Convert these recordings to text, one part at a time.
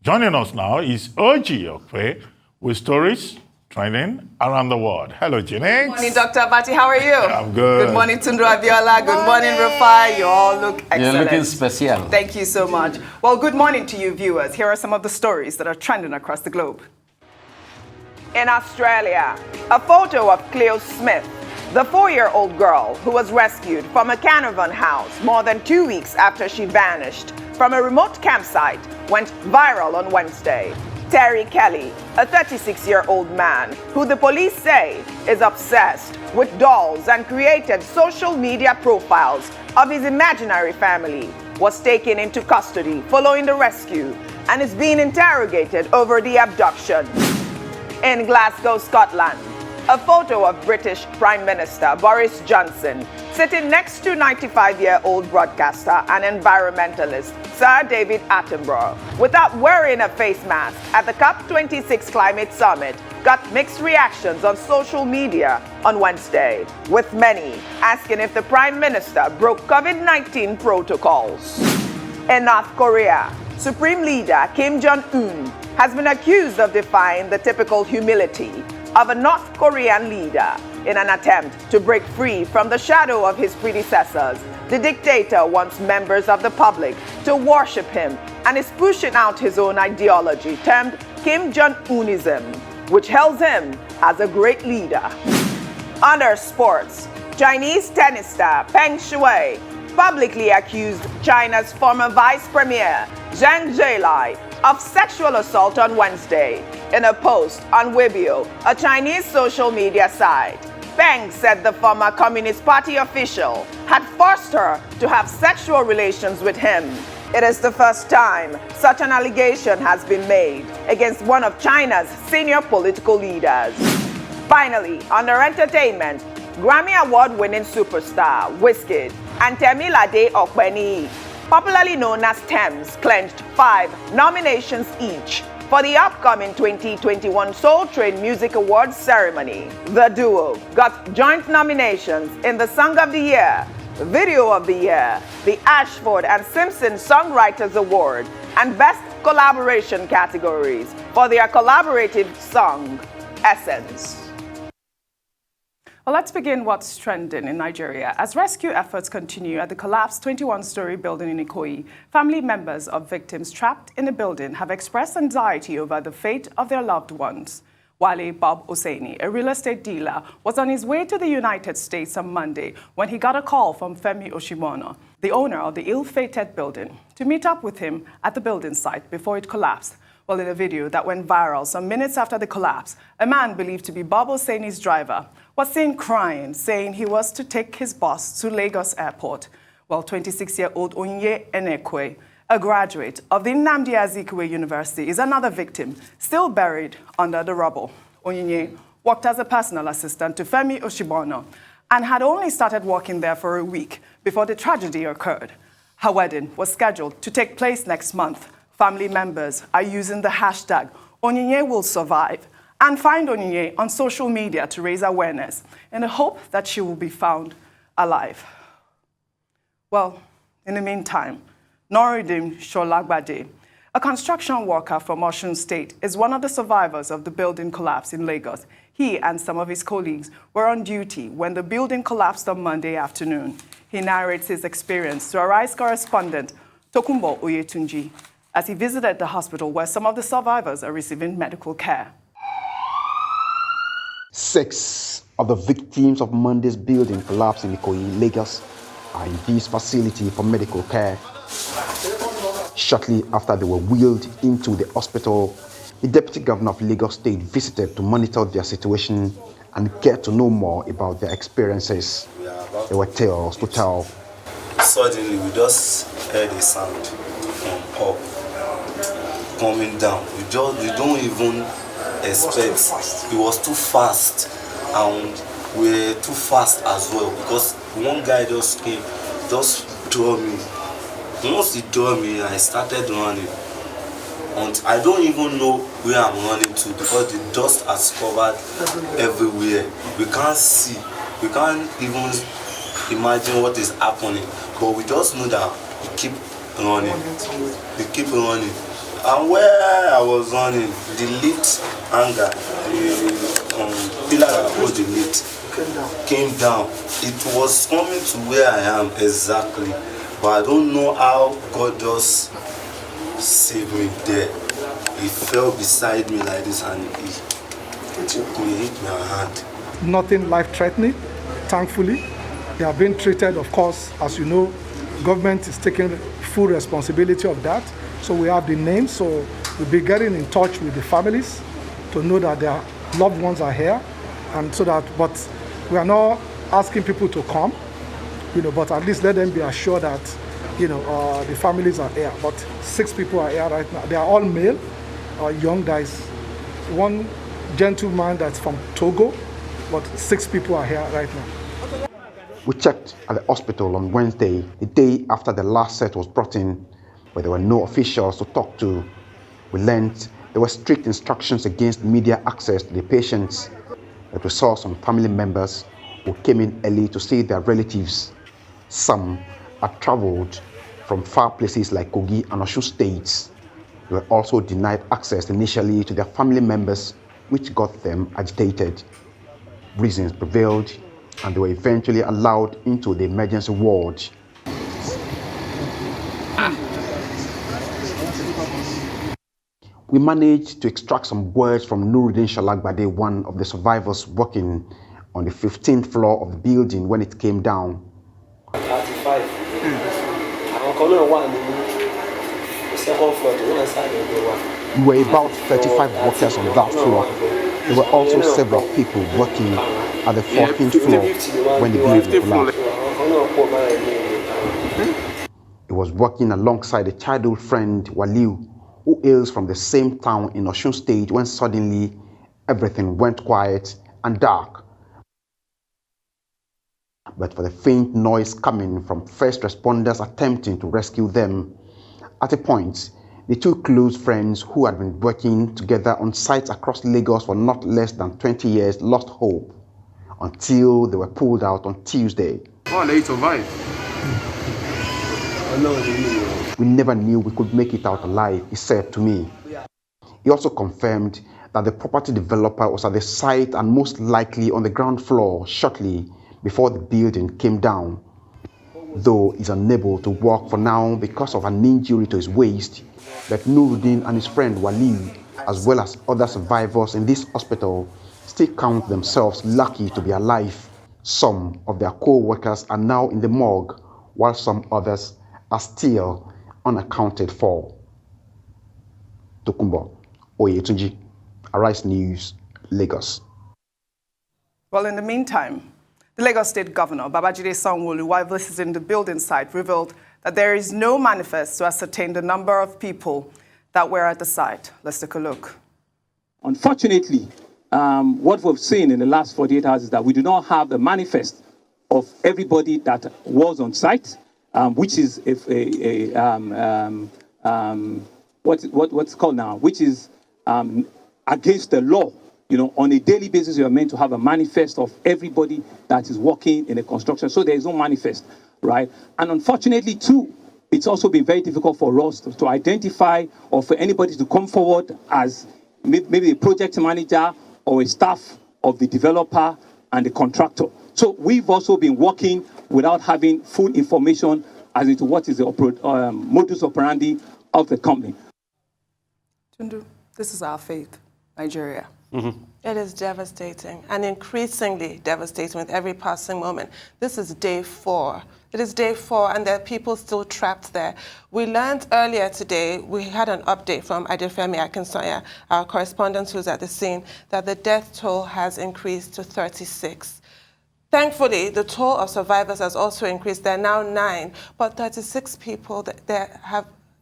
Joining us now is Okpe with stories trending around the world. Hello, Jinx. Good morning, Dr. Abati. How are you? I'm good. Good morning, Tundu Abiola. Good morning, Rufai. You all look excellent. You're looking special. Thank you so much. Well, good morning to you, viewers. Here are some of the stories that are trending across the globe. In Australia, a photo of Cleo Smith, the 4-year-old girl who was rescued from a caravan house more than 2 weeks after she vanished from a remote campsite, went viral on Wednesday. Terry Kelly, a 36-year-old man who the police say is obsessed with dolls and created social media profiles of his imaginary family, was taken into custody following the rescue and is being interrogated over the abduction. In Glasgow, Scotland, a photo of British Prime Minister Boris Johnson sitting next to 95-year-old broadcaster and environmentalist Sir David Attenborough without wearing a face mask at the COP26 climate summit got mixed reactions on social media on Wednesday, with many asking if the Prime Minister broke COVID-19 protocols. In North Korea, Supreme Leader Kim Jong-un has been accused of defying the typical humility of a North Korean leader in an attempt to break free from the shadow of his predecessors. The dictator wants members of the public to worship him and is pushing out his own ideology termed Kim Jong-unism, which hails him as a great leader. Under sports, Chinese tennis star Peng Shuai publicly accused China's former vice premier Zhang Zhailai of sexual assault on Wednesday. In a post on Weibo, a Chinese social media site, Peng said the former Communist Party official had forced her to have sexual relations with him. It is the first time such an allegation has been made against one of China's senior political leaders. Finally, under entertainment, Grammy Award-winning superstar WIZKID and Temilade Okpe, popularly known as TEMS, clinched 5 nominations each for the upcoming 2021 Soul Train Music Awards ceremony. The duo got joint nominations in the Song of the Year, Video of the Year, the Ashford and Simpson Songwriters Award, and Best Collaboration categories for their collaborative song, Essence. Well, let's begin what's trending in Nigeria. As rescue efforts continue at the collapsed 21-story building in Ikoyi, family members of victims trapped in the building have expressed anxiety over the fate of their loved ones. Wale Bob-Oseni, a real estate dealer, was on his way to the United States on Monday when he got a call from Femi Osibona, the owner of the ill-fated building, to meet up with him at the building site before it collapsed. Well, in a video that went viral some minutes after the collapse, a man believed to be Bob-Oseni's driver was seen crying, saying he was to take his boss to Lagos Airport. Well, 26-year-old Onyinye Enekwe, a graduate of the Nnamdi Azikiwe University, is another victim, still buried under the rubble. Onyinye worked as a personal assistant to Femi Osibona and had only started working there for a week before the tragedy occurred. Her wedding was scheduled to take place next month. Family members are using the hashtag Onyinye will survive and find Onyinye on social media to raise awareness in the hope that she will be found alive. Well, in the meantime, Nurudeen Solagbade, a construction worker from Osun State, is one of the survivors of the building collapse in Lagos. He and some of his colleagues were on duty when the building collapsed on Monday afternoon. He narrates his experience to Arise correspondent Tokunbo Oyetunji as he visited the hospital where some of the survivors are receiving medical care. 6 of the victims of Monday's building collapse in Ikoyi, Lagos, are in this facility for medical care. Shortly after they were wheeled into the hospital, the Deputy Governor of Lagos State visited to monitor their situation and get to know more about their experiences. There were tales to tell. Suddenly, we just heard a sound from up, coming down. We don't even expect. It was too fast, and we're too fast as well because one guy just came, just draw me. Once he drew me, I started running. And I don't even know where I'm running to because the dust has covered everywhere. We can't see. We can't even imagine what is happening. But we just know that we keep running. We keep running. And where I was running, the lift hanger, the pillar that holds the lift, came down. It was coming to where I am exactly, but I don't know how God just saved me there. He fell beside me like this and he hit my hand. Nothing life-threatening, thankfully. They are being treated, of course, as you know, government is taking full responsibility of that. So we have the names, so we'll be getting in touch with the families to know that their loved ones are here, and so that, but we are not asking people to come, but at least let them be assured that, the families are here. But 6 people are here right now. They are all male, young. There is one gentleman that's from Togo, but 6 people are here right now. We checked at the hospital on Wednesday, the day after the last set was brought in, where there were no officials to talk to. We learned there were strict instructions against media access to the patients, but we saw some family members who came in early to see their relatives. Some had traveled from far places like Kogi and Osun states. They were also denied access initially to their family members, which got them agitated. Reasons prevailed, and they were eventually allowed into the emergency ward. We managed to extract some words from Nurudeen Solagbade, one of the survivors working on the 15th floor of the building when it came down. 35. We were about 35 workers on that floor. There were also several people working at the 14th floor when the building collapsed. He was working alongside a childhood friend, Wale, who hails from the same town in Osun State, when suddenly everything went quiet and dark. But for the faint noise coming from first responders attempting to rescue them. At a point, the 2 close friends who had been working together on sites across Lagos for not less than 20 years lost hope until they were pulled out on Tuesday. Oh, they survived. We never knew we could make it out alive, he said to me. He also confirmed that the property developer was at the site and most likely on the ground floor shortly before the building came down. Though he's unable to walk for now because of an injury to his waist, but Nurudeen and his friend Wale, as well as other survivors in this hospital, still count themselves lucky to be alive. Some of their co-workers are now in the morgue, while some others are still unaccounted for. Tokunbo Oyetunji, Arise News, Lagos. Well, in the meantime, the Lagos State Governor Babajide Sanwo Olu, while visiting the building site, revealed that there is no manifest to ascertain the number of people that were at the site. Let's take a look. Unfortunately, what we've seen in the last 48 hours is that we do not have the manifest of everybody that was on site, which is what's called now, which is against the law. On a daily basis, you are meant to have a manifest of everybody that is working in a construction. So there is no manifest, right? And unfortunately, too, it's also been very difficult for us to identify or for anybody to come forward as maybe a project manager or a staff of the developer and the contractor. So we've also been working without having full information as into what is the modus operandi of the company. Tundu, this is our faith, Nigeria. Mm-hmm. It is devastating and increasingly devastating with every passing moment. This is day 4. It is day 4 and there are people still trapped there. We learned earlier today, we had an update from Femi Osibona, our correspondent who's at the scene, that the death toll has increased to 36. Thankfully, the toll of survivors has also increased. There are now 9, but 36 people that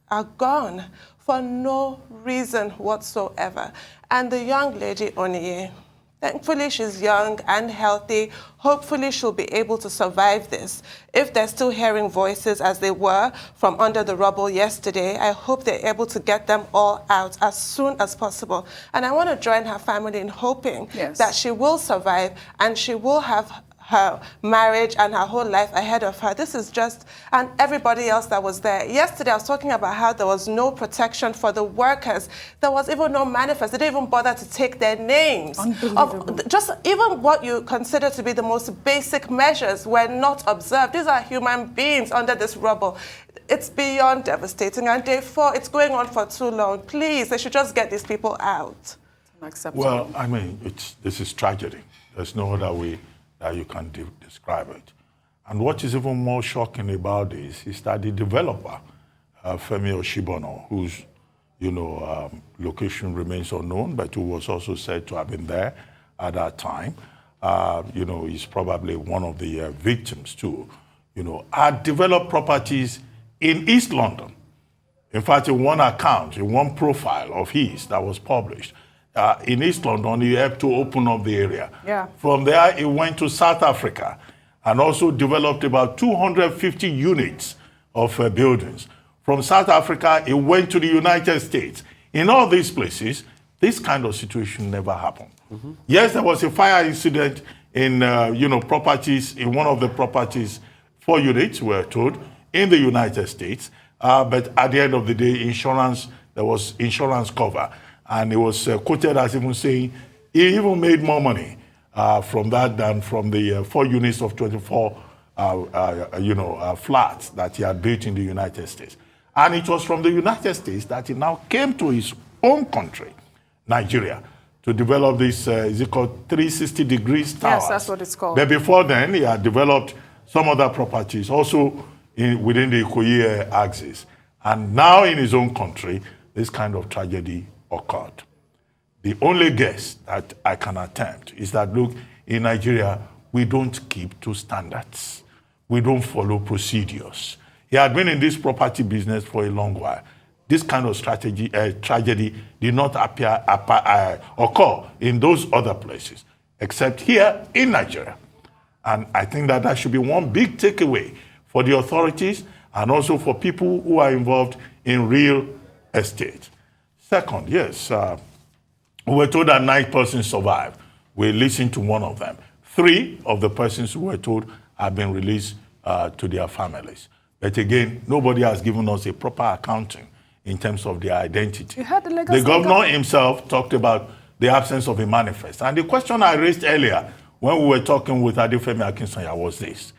are gone for no reason whatsoever. And the young lady, Oniye, thankfully she's young and healthy. Hopefully she'll be able to survive this. If they're still hearing voices as they were from under the rubble yesterday, I hope they're able to get them all out as soon as possible. And I want to join her family in hoping that she will survive and she will have her marriage and her whole life ahead of her. This is just, and everybody else that was there. Yesterday, I was talking about how there was no protection for the workers. There was even no manifest. They didn't even bother to take their names. Of just even what you consider to be the most basic measures were not observed. These are human beings under this rubble. It's beyond devastating. And day 4, it's going on for too long. Please, they should just get these people out. Unacceptable. Well, I mean, this is tragedy. There's no other way that you can describe it. And what is even more shocking about this is that the developer, Femi Osibona, whose location remains unknown, but who was also said to have been there at that time, is probably one of the victims too, had developed properties in East London. In fact, in one account, in one profile of his that was published, in East London, he helped to open up the area. Yeah. From there, he went to South Africa and also developed about 250 units of buildings. From South Africa, he went to the United States. In all these places, this kind of situation never happened. Mm-hmm. Yes, there was a fire incident in, properties, in one of the properties, 4 units were told, in the United States. But at the end of the day, there was insurance cover. And it was quoted as even saying he even made more money from that than from the 4 units of 24 flats that he had built in the United States. And it was from the United States that he now came to his own country, Nigeria, to develop this, is it called 360 degrees towers? Yes, that's what it's called. But before then, he had developed some other properties also within the Ikoyi axis. And now in his own country, this kind of tragedy occurred. The only guess that I can attempt is that, look, in Nigeria, we don't keep to standards. We don't follow procedures. He had been in this property business for a long while. This kind of tragedy did not occur in those other places, except here in Nigeria. And I think that should be one big takeaway for the authorities and also for people who are involved in real estate. Second, yes, we were told that 9 persons survived. We listened to one of them. 3 of the persons who were told have been released to their families. But again, nobody has given us a proper accounting in terms of their identity. You heard the governor himself talked about the absence of a manifest. And the question I raised earlier when we were talking with Adefemi Akinsanya was this.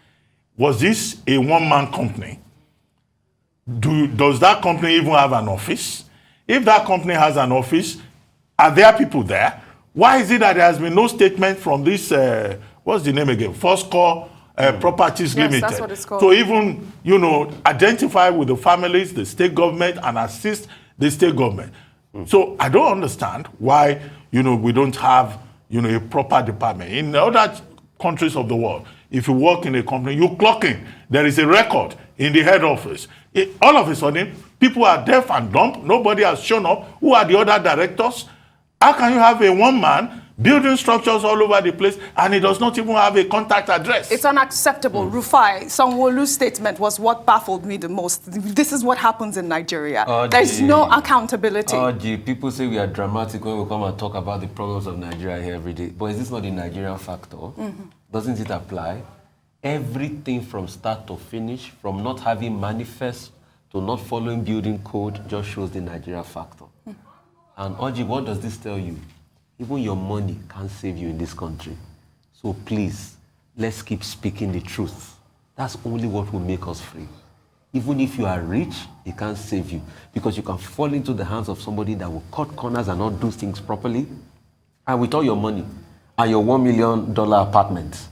Was this a one-man company? Does that company even have an office? If that company has an office, are there people there? Why is it that there has been no statement from this, what's the name again? First Call Properties Limited. That's what it's called. To even, identify with the families, the state government, and assist the state government. So I don't understand why, we don't have, a proper department. In other countries of the world, if you work in a company, you clock in. There is a record in the head office. All of a sudden, people are deaf and dumb. Nobody has shown up. Who are the other directors? How can you have a one-man building structures all over the place and he does not even have a contact address? It's unacceptable. Rufai, Sanwo Olu's statement was what baffled me the most. This is what happens in Nigeria. There's no accountability. People say we are dramatic when we come and talk about the problems of Nigeria here every day. But is this not the Nigerian factor? Mm-hmm. Doesn't it apply? Everything from start to finish, from not having manifest to not following building code, just shows the Nigerian factor. Mm. And Oji, what does this tell you? Even your money can't save you in this country. So please, let's keep speaking the truth. That's only what will make us free. Even if you are rich, it can't save you. Because you can fall into the hands of somebody that will cut corners and not do things properly. And with all your money and your $1 million apartment,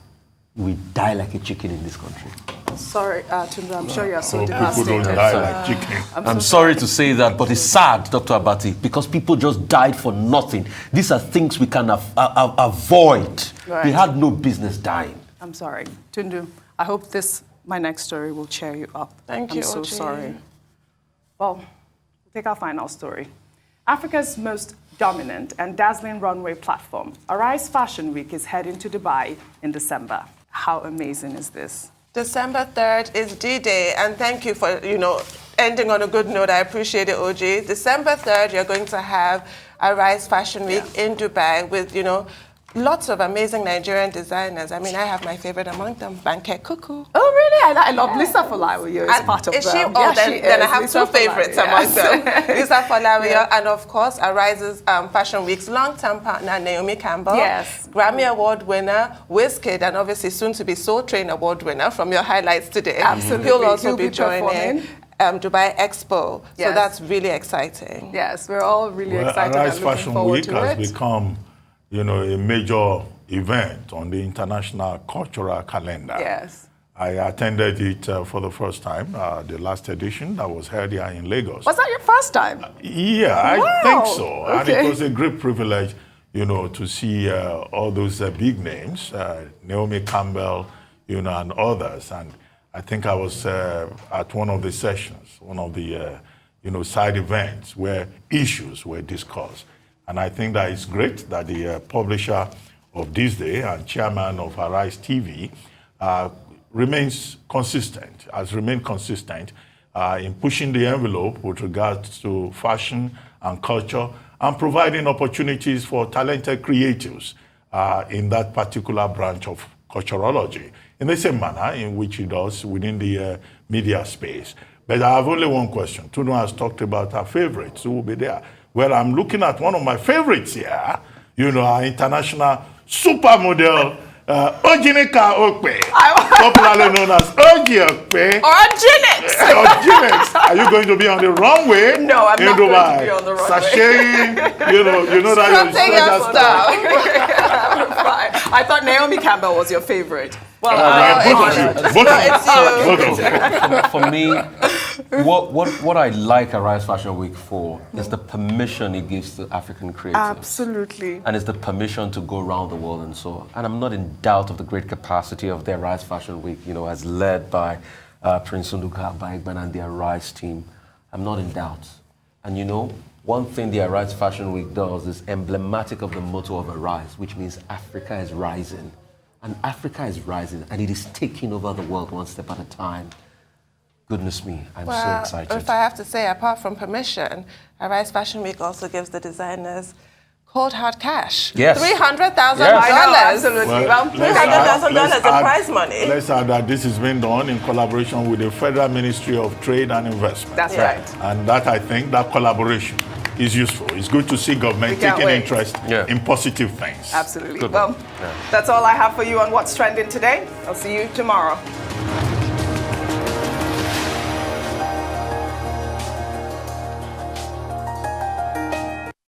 you will die like a chicken in this country. Sorry, Tunde, I'm sure you're so People devastated. don't die like chicken. I'm sorry to say that, but it's sad, Dr. Abati, because people just died for nothing. These are things we can avoid. Right. They had no business dying. I'm sorry. Tunde, I hope my next story will cheer you up. Thank you, I'm so OG. sorry. Well, we'll take our final story. Africa's most dominant and dazzling runway platform, Arise Fashion Week, is heading to Dubai in December. How amazing is this? December 3rd is D-Day, and thank you for, ending on a good note. I appreciate it, OG. December 3rd, you're going to have Arise Fashion Week in Dubai with, lots of amazing Nigerian designers. I mean, I have my favorite among them, Banke Kuku. Oh, really? I love Lisa Folawiyo is part of Is she? them. Oh, Yeah, then, she then I is. have Lisa two favorites Folawiyo, among them. yes. Lisa Folawiyo and, of course, Arise's Fashion Week's long-term partner, Naomi Campbell. Yes. Grammy Award winner, WIZKID, and obviously soon-to-be Soul Train Award winner from your highlights today. Absolutely. He'll also He'll be be performing. joining Dubai Expo. Yes. So that's really exciting. Yes, we're all really excited Arise and looking Fashion forward Week to has it. become, a major event on the international cultural calendar. Yes. I attended it for the first time, the last edition that was held here in Lagos. Was that your first time? Yeah, Wow. I think so. Okay. And it was a great privilege, to see all those big names, Naomi Campbell, and others. And I think I was at one of the sessions, one of the, side events where issues were discussed. And I think that it's great that the publisher of This Day and chairman of Arise TV has remained consistent in pushing the envelope with regards to fashion and culture and providing opportunities for talented creatives in that particular branch of culturology, in the same manner in which it does within the media space. But I have only one question. Tunu has talked about her favorites who will be there. Well, I'm looking at one of my favorites here, our international supermodel, Ojinika Okpe, popularly known as Oji Okpe. Originates! Are you going to be on the runway? No, I'm in not Dubai? going to be on the runway. Sashaying, you know that Something you're else I thought Naomi Campbell was your favorite. both of you. For me, what I like Arise Fashion Week for is the permission it gives to African creatives. Absolutely. And it's the permission to go around the world and so on. And I'm not in doubt of the great capacity of the Arise Fashion Week, as led by Prince Nduka Baigban and the Arise team. I'm not in doubt. And one thing the Arise Fashion Week does is emblematic of the motto of Arise, which means Africa is rising. And Africa is rising, and it is taking over the world one step at a time. Goodness me, I'm so excited. If I have to say, apart from permission, Arise Fashion Week also gives the designers cold hard cash. Yes. $300,000. Absolutely. Well, $300,000 in prize money. Let's add that this has been done in collaboration with the Federal Ministry of Trade and Investment. That's right. And that, I think, that collaboration is useful. It's good to see government We can't taking wait. interest in positive things. Absolutely. Good Well, one. Yeah. that's all I have for you on What's Trending today. I'll see you tomorrow.